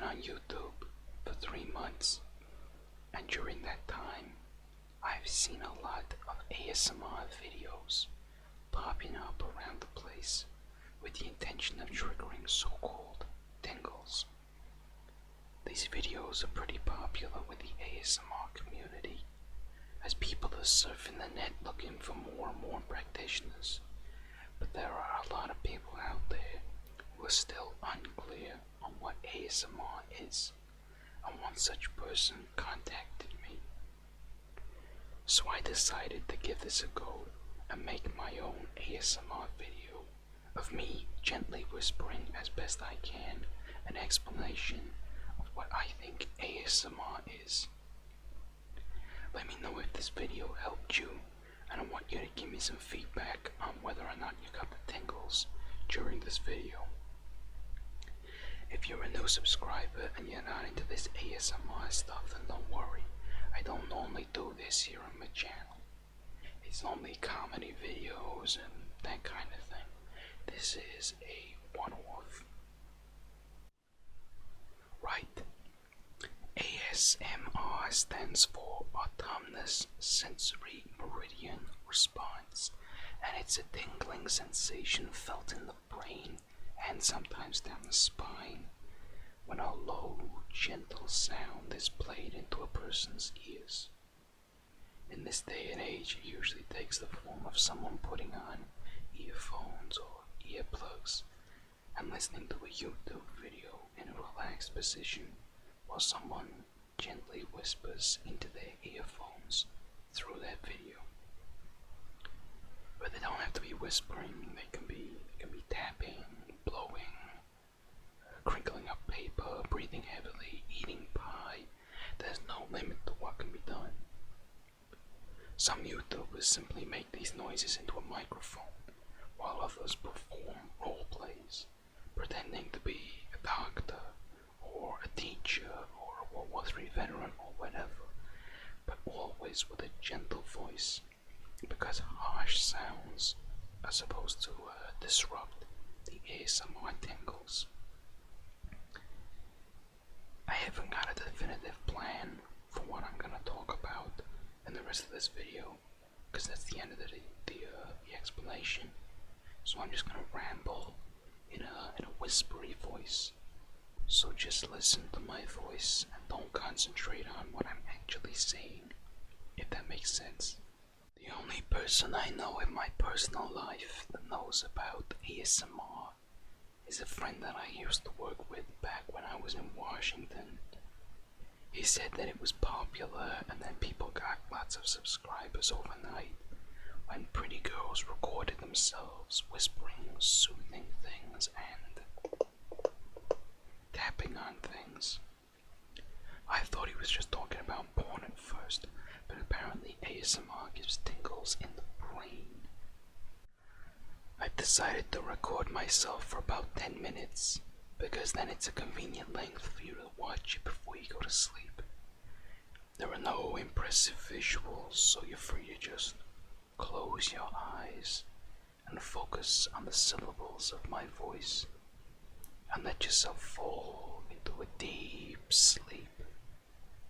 on YouTube for 3 months, and during that time, I've seen a lot of ASMR videos popping up around the place with the intention of triggering so-called tingles. These videos are pretty popular with the ASMR community, as people are surfing the net looking for more and more practitioners. But there are a lot of people out there who are still unclear on what ASMR is, and one such person contacted me. So I decided to give this a go and make my own ASMR video of me gently whispering as best I can an explanation of what I think ASMR is. Let me know if this video helped you, and I want you to give me some feedback on whether or not you got the tingles during this video. If you're a new subscriber and you're not into this ASMR stuff, then don't worry. I don't normally do this here on my channel. It's only comedy videos and that kind of thing. This is a one-off. Right. ASMR stands for Autonomous Sensory Meridian Response, and it's a tingling sensation felt in the brain and sometimes down the spine when a low, gentle sound is played into a person's ears. In this day and age, it usually takes the form of someone putting on earphones or earplugs and listening to a YouTube video in a relaxed position while someone gently whispers into their earphones through that video. But they don't have to be whispering, they can be tapping, blowing, crinkling up paper, breathing heavily, eating pie. There's no limit to what can be done. Some YouTubers simply make these noises into a microphone, while others perform role plays, pretending to be a doctor, or a teacher, or a World War III veteran, or whatever, but always with a gentle voice, because harsh sounds are supposed to disrupt the ASMR tingles. I haven't got a definitive plan for what I'm gonna talk about in the rest of this video, because that's the end of the explanation. So I'm just gonna ramble in a whispery voice. So just listen to my voice and don't concentrate on what I'm actually saying, if that makes sense. The only person I know in my personal life that knows about ASMR is a friend that I used to work with back when I was in Washington. He said that it was popular and that people got lots of subscribers overnight when pretty girls recorded themselves whispering soothing things and tapping on things. I thought he was just talking about porn at first, but apparently ASMR gives tingles in the brain. I've decided to record myself for about 10 minutes, because then it's a convenient length for you to watch it before you go to sleep. There are no impressive visuals, so you're free to just close your eyes and focus on the syllables of my voice, and let yourself fall into a deep sleep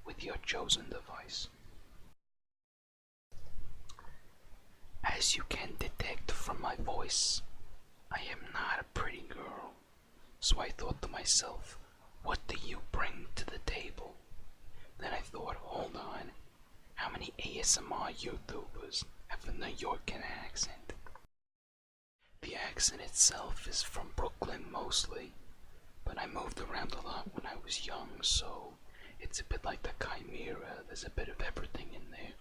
with your chosen device. As you can detect from my voice, I am not a pretty girl, so I thought to myself, what do you bring to the table? Then I thought, hold on, how many ASMR YouTubers have a New Yorker accent? The accent itself is from Brooklyn mostly, but I moved around a lot when I was young, so it's a bit like the Chimera, there's a bit of everything in there.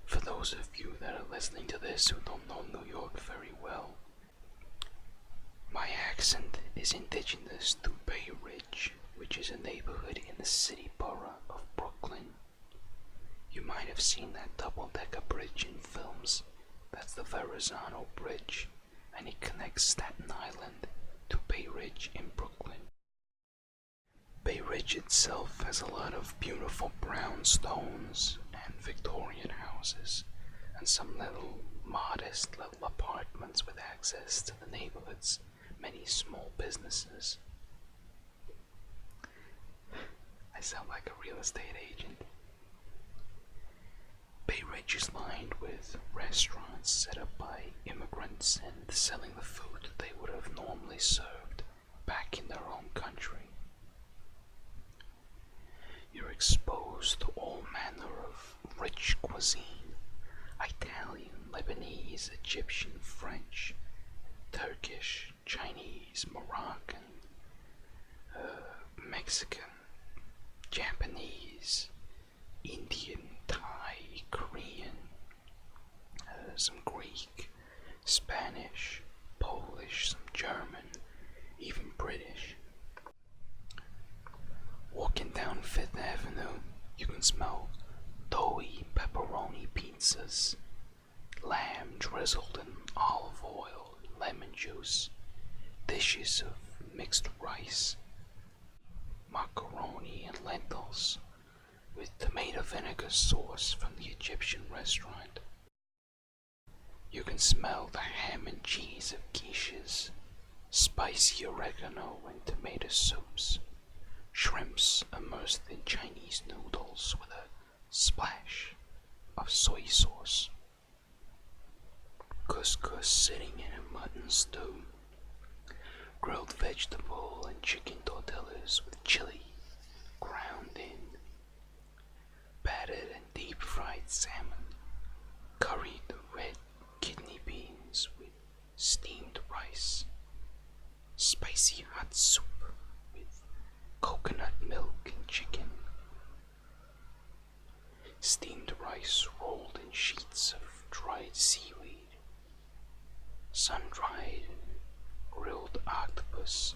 For those of you that are listening to this who don't know New York very well, my accent is indigenous to Bay Ridge, which is a neighborhood in the city borough of Brooklyn. You might have seen that double-decker bridge in films. That's the Verrazano Bridge, and it connects Staten Island to Bay Ridge in Brooklyn. Bay Ridge itself has a lot of beautiful brownstones and Victorian houses, and some modest little apartments with access to the neighborhood's many small businesses. I sound like a real estate agent. Bay Ridge is lined with restaurants set up by immigrants and selling the food that they would have normally served back in their own country. You're exposed to all manner of rich cuisine: Italian, Lebanese, Egyptian, French, Turkish, Chinese, Moroccan, Mexican, Japanese, Indian, Thai, Korean, some Greek, Spanish, Polish, some German, even British. Walking down Fifth Avenue, you can smell doughy pepperoni pizzas, lamb drizzled in olive oil, lemon juice, dishes of mixed rice, macaroni and lentils with tomato vinegar sauce from the Egyptian restaurant. You can smell the ham and cheese of quiches, spicy oregano and tomato soups, shrimps immersed in Chinese noodles with a splash of soy sauce, couscous sitting in a mutton stew, grilled vegetable and chicken tortillas with chili ground in, battered and deep-fried salmon, curried red kidney beans with steamed rice, spicy hot soup with coconut milk and chicken, steamed rice rolled in sheets of dried seaweed, sun-dried grilled octopus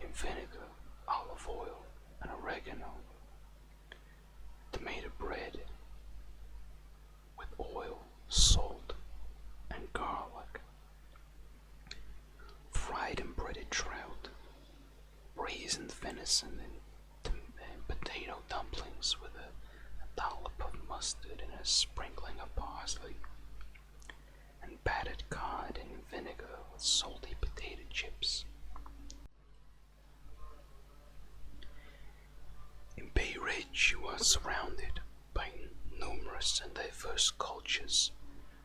in vinegar, olive oil, and oregano, tomato bread with oil, salt, and garlic, fried and breaded trout, braised venison, and potato dumplings with a dollop of mustard and a sprinkling of parsley, and battered cod in vinegar with salty potato chips. In Bay Ridge, you are surrounded by numerous and diverse cultures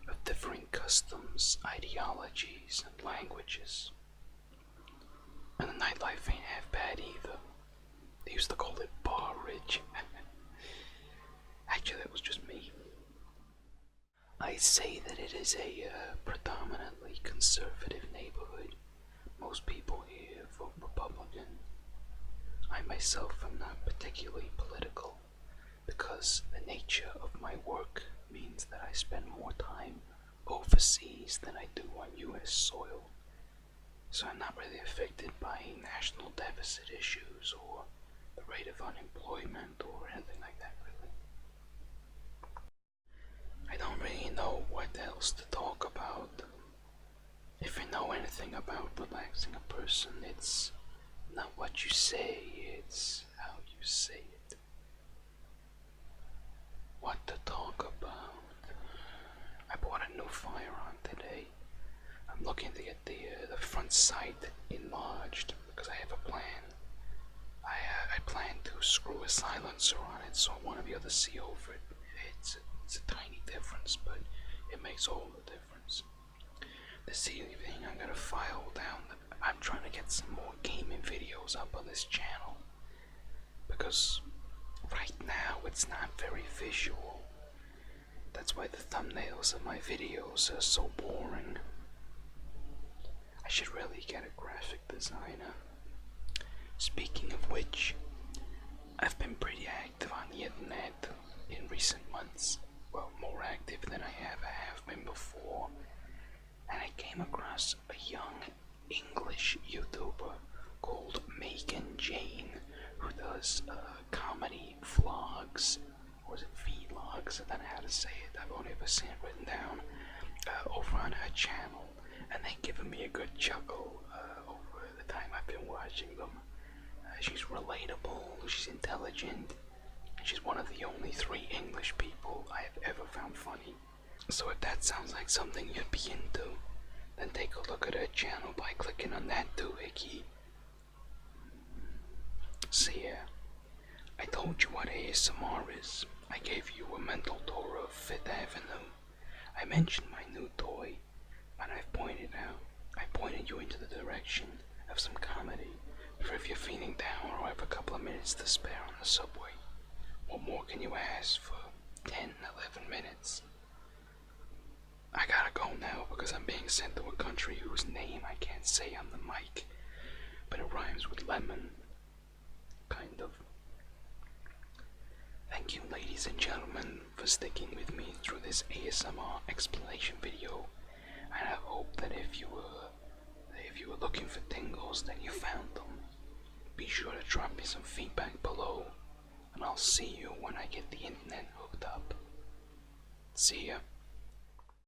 of differing customs, ideologies, and languages. And the nightlife ain't half bad either. They used to call it Bar Ridge. Actually, that was just me. I'd say that it is a predominantly conservative neighborhood. Most people here vote Republican. I myself am not particularly political because the nature of my work means that I spend more time overseas than I do on US soil. So I'm not really affected by national deficit issues or the rate of unemployment or anything like that, really. I don't really know what else to talk about. If I know anything about relaxing a person, it's not what you say, it's how you say it. What to talk about? I bought a new firearm today. I'm looking to get the front sight enlarged because I have a plan. I plan to screw a silencer on it so I want to be able to see over it. It's a tiny difference, but it makes all the difference. This evening I'm gonna file down. I'm trying to get some more gaming videos up on this channel because right now it's not very visual. That's why the thumbnails of my videos are so boring. I should really get a graphic designer. Speaking of which, I've been pretty active on the internet in recent months. Well, more active than I have been before. And I came across a young English YouTuber called Megan Jane who does comedy vlogs, or is it vlogs? I don't know how to say it. I've only ever seen it written down over on her channel, and they've given me a good chuckle over the time I've been watching them. She's relatable, she's intelligent, and she's one of the only 3 English people I have ever found funny. So if that sounds like something you'd be into, then take a look at her channel by clicking on that doohickey. So yeah, I ASMR is. I gave you a mental tour of Fifth Avenue. I mentioned my new toy, and I pointed you into the direction of some comedy for if you're feeling down or have a couple of minutes to spare on the subway. What more can you ask for 10, 11 minutes? I gotta go now because I'm being sent to a country whose name I can't say on the mic, but it rhymes with lemon. Kind of. Thank you, ladies and gentlemen, for sticking with me through this ASMR explanation video, and I hope that if you were looking for tingles, that you found them. Be sure to drop me some feedback below, and I'll see you when I get the internet hooked up. See ya.